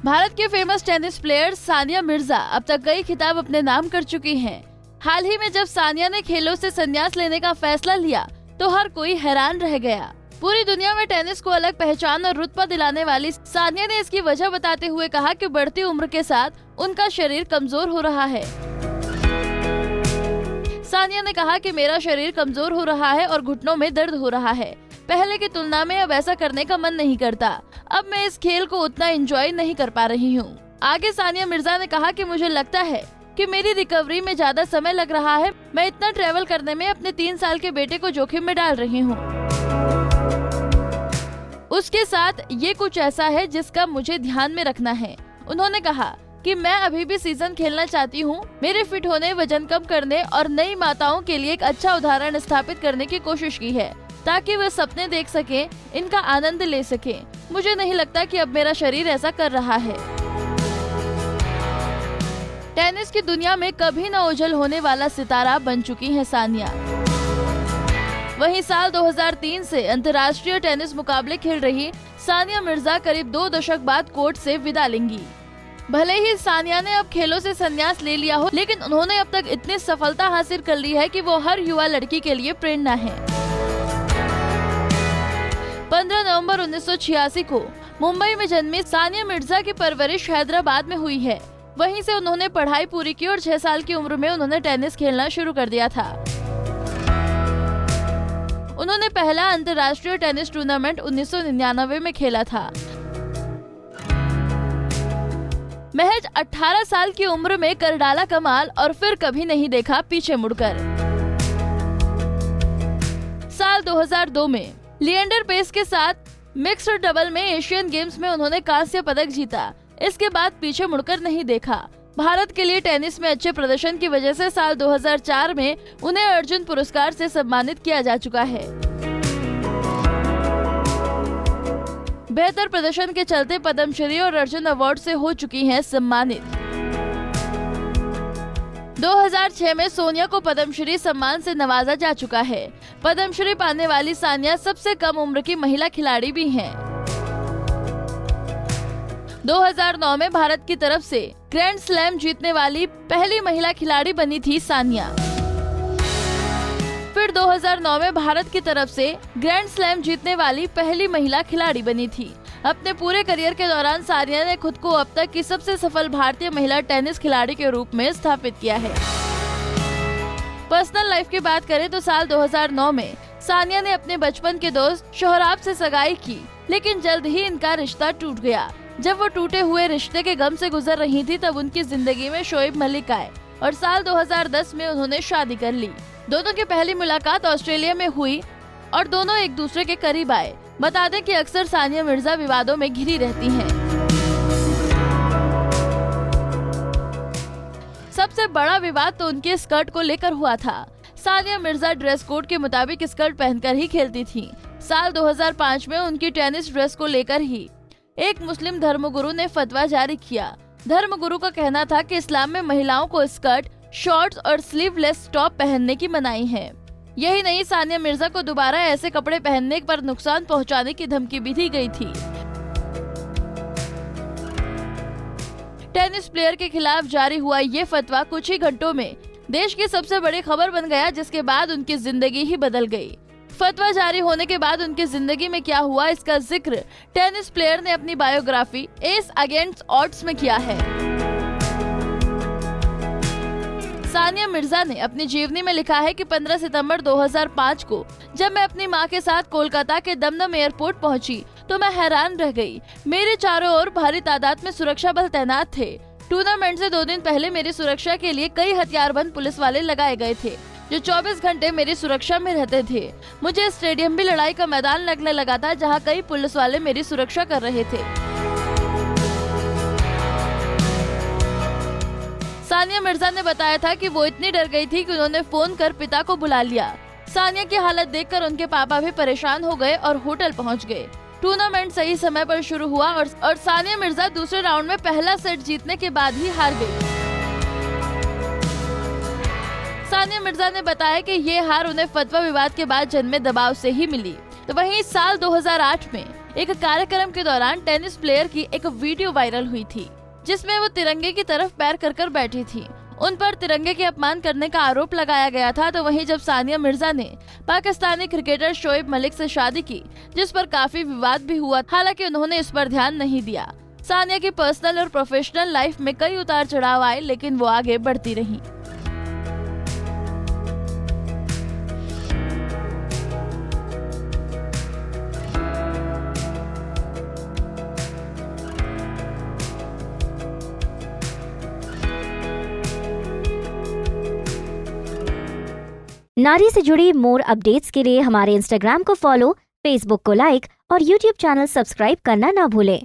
भारत के famous tennis player Sania Mirza अब तक कई खिताब अपने नाम कर चुकी हैं। हाल ही में जब सानिया ने खेलों से संन्यास लेने का फैसला लिया तो हर कोई हैरान रह गया। पूरी दुनिया में टेनिस को अलग पहचान और रुतबा दिलाने वाली सानिया ने इसकी वजह बताते हुए कहा कि बढ़ती उम्र के साथ उनका शरीर कमजोर हो रहा है। सानिया ने कहा कि मेरा शरीर कमजोर हो रहा है और घुटनों में दर्द हो रहा है। पहले की तुलना में अब ऐसा करने का मन नहीं करता। अब मैं इस खेल को उतना एंजॉय नहीं कर पा रही हूँ। आगे सानिया मिर्जा ने कहा कि मुझे लगता है कि मेरी रिकवरी में ज्यादा समय लग रहा है। मैं इतना ट्रेवल करने में अपने 3 साल के बेटे को जोखिम में डाल रही हूँ। उसके साथ ये कुछ ऐसा है जिसका मुझे ध्यान में रखना है। उन्होंने कहा कि मैं अभी भी सीजन खेलना चाहती हूँ। मेरे फिट होने, वजन कम करने और नई माताओं के लिए एक अच्छा उदाहरण स्थापित करने की कोशिश की है ताकि वे सपने देख सके, इनका आनंद ले सके। मुझे नहीं लगता कि अब मेरा शरीर ऐसा कर रहा है। टेनिस की दुनिया में कभी न ओझल होने वाला सितारा बन चुकी हैं सानिया। वहीं साल 2003 से अंतर्राष्ट्रीय टेनिस मुकाबले खेल रही सानिया मिर्जा करीब 2 दशक बाद कोर्ट से विदा लेंगी। भले ही सानिया ने अब खेलों से संन्यास ले लिया हो, लेकिन उन्होंने अब तक इतनी सफलता हासिल कर ली है कि वो हर युवा लड़की के लिए प्रेरणा है। 15 नवंबर 1986 को मुंबई में जन्मी सानिया मिर्जा की परवरिश हैदराबाद में हुई है। वहीं से उन्होंने पढ़ाई पूरी की और 6 साल की उम्र में उन्होंने टेनिस खेलना शुरू कर दिया था। उन्होंने पहला अंतर्राष्ट्रीय टेनिस टूर्नामेंट 1999 में खेला था। महज 18 साल की उम्र में कर डाला कमाल और फिर कभी नहीं देखा पीछे मुड़कर। साल 2002 में लिएंडर पेस के साथ मिक्स्ड डबल में एशियन गेम्स में उन्होंने कांस्य पदक जीता। इसके बाद पीछे मुड़कर नहीं देखा। भारत के लिए टेनिस में अच्छे प्रदर्शन की वजह से साल 2004 में उन्हें अर्जुन पुरस्कार से सम्मानित किया जा चुका है। बेहतर प्रदर्शन के चलते पद्मश्री और अर्जुन अवार्ड से हो चुकी हैं सम्मानित। 2006 में सोनिया को पद्मश्री सम्मान से नवाजा जा चुका है। पद्मश्री पाने वाली सानिया सबसे कम उम्र की महिला खिलाड़ी भी हैं। 2009 में भारत की तरफ से ग्रैंड स्लैम जीतने वाली पहली महिला खिलाड़ी बनी थी सानिया। फिर 2009 में भारत की तरफ से ग्रैंड स्लैम जीतने वाली पहली महिला खिलाड़ी बनी थी। अपने पूरे करियर के दौरान सानिया ने खुद को अब तक की सबसे सफल भारतीय महिला टेनिस खिलाड़ी के रूप में स्थापित किया है। पर्सनल लाइफ की बात करें तो साल 2009 में सानिया ने अपने बचपन के दोस्त शोहराब से सगाई की, लेकिन जल्द ही इनका रिश्ता टूट गया। जब वो टूटे हुए रिश्ते के गम से गुजर रही थी तब उनकी जिंदगी में शोएब मलिक आए और साल 2010 में उन्होंने शादी कर ली। दोनों की पहली मुलाकात ऑस्ट्रेलिया में हुई और दोनों एक दूसरे के करीब आए। बता दें कि अक्सर सानिया मिर्जा विवादों में घिरी रहती हैं। सबसे बड़ा विवाद तो उनके स्कर्ट को लेकर हुआ था। सानिया मिर्जा ड्रेस कोड के मुताबिक स्कर्ट पहनकर ही खेलती थी। साल 2005 में उनकी टेनिस ड्रेस को लेकर ही एक मुस्लिम धर्मगुरु ने फतवा जारी किया। धर्मगुरु का कहना था कि इस्लाम में महिलाओं को स्कर्ट, शॉर्ट्स और स्लीवलेस टॉप पहनने की मनाही है। यही नहीं, सानिया मिर्जा को दोबारा ऐसे कपड़े पहनने पर नुकसान पहुंचाने की धमकी भी दी गई थी। टेनिस प्लेयर के खिलाफ जारी हुआ ये फतवा कुछ ही घंटों में देश की सबसे बड़ी खबर बन गया, जिसके बाद उनकी जिंदगी ही बदल गई। फतवा जारी होने के बाद उनकी जिंदगी में क्या हुआ, इसका जिक्र टेनिस प्लेयर ने अपनी बायोग्राफी एस अगेंस्ट ऑड्स में किया है। सानिया मिर्जा ने अपनी जीवनी में लिखा है कि 15 सितंबर 2005 को जब मैं अपनी मां के साथ कोलकाता के दमदम एयरपोर्ट पहुंची तो मैं हैरान रह गई। मेरे चारों ओर भारी तादाद में सुरक्षा बल तैनात थे। टूर्नामेंट से 2 दिन पहले मेरी सुरक्षा के लिए कई हथियारबंद पुलिस वाले लगाए गए थे जो 24 घंटे मेरी सुरक्षा में रहते थे। मुझे स्टेडियम भी लड़ाई का मैदान लगने लगा था, जहां कई पुलिस वाले मेरी सुरक्षा कर रहे थे। सानिया मिर्जा ने बताया था कि वो इतनी डर गई थी कि उन्होंने फोन कर पिता को बुला लिया। सानिया की हालत देखकर उनके पापा भी परेशान हो गए और होटल पहुंच गए। टूर्नामेंट सही समय पर शुरू हुआ और सानिया मिर्जा दूसरे राउंड में पहला सेट जीतने के बाद ही हार गई। सानिया मिर्जा ने बताया कि ये हार उन्हें फतवा विवाद के बाद जन्मे दबाव से ही मिली। तो वहीं साल 2008 में एक कार्यक्रम के दौरान टेनिस प्लेयर की एक वीडियो वायरल हुई थी, जिसमें वो तिरंगे की तरफ पैर कर बैठी थी। उन पर तिरंगे के अपमान करने का आरोप लगाया गया था। तो वहीं जब सानिया मिर्जा ने पाकिस्तानी क्रिकेटर शोएब मलिक से शादी की, जिस पर काफी विवाद भी हुआ, हालांकि उन्होंने इस पर ध्यान नहीं दिया। सानिया की पर्सनल और प्रोफेशनल लाइफ में कई उतार चढ़ाव आए, लेकिन वो आगे बढ़ती रही। नारी से जुड़ी मोर अपडेट्स के लिए हमारे इंस्टाग्राम को फॉलो, फेसबुक को लाइक और यूट्यूब चैनल सब्सक्राइब करना ना भूलें।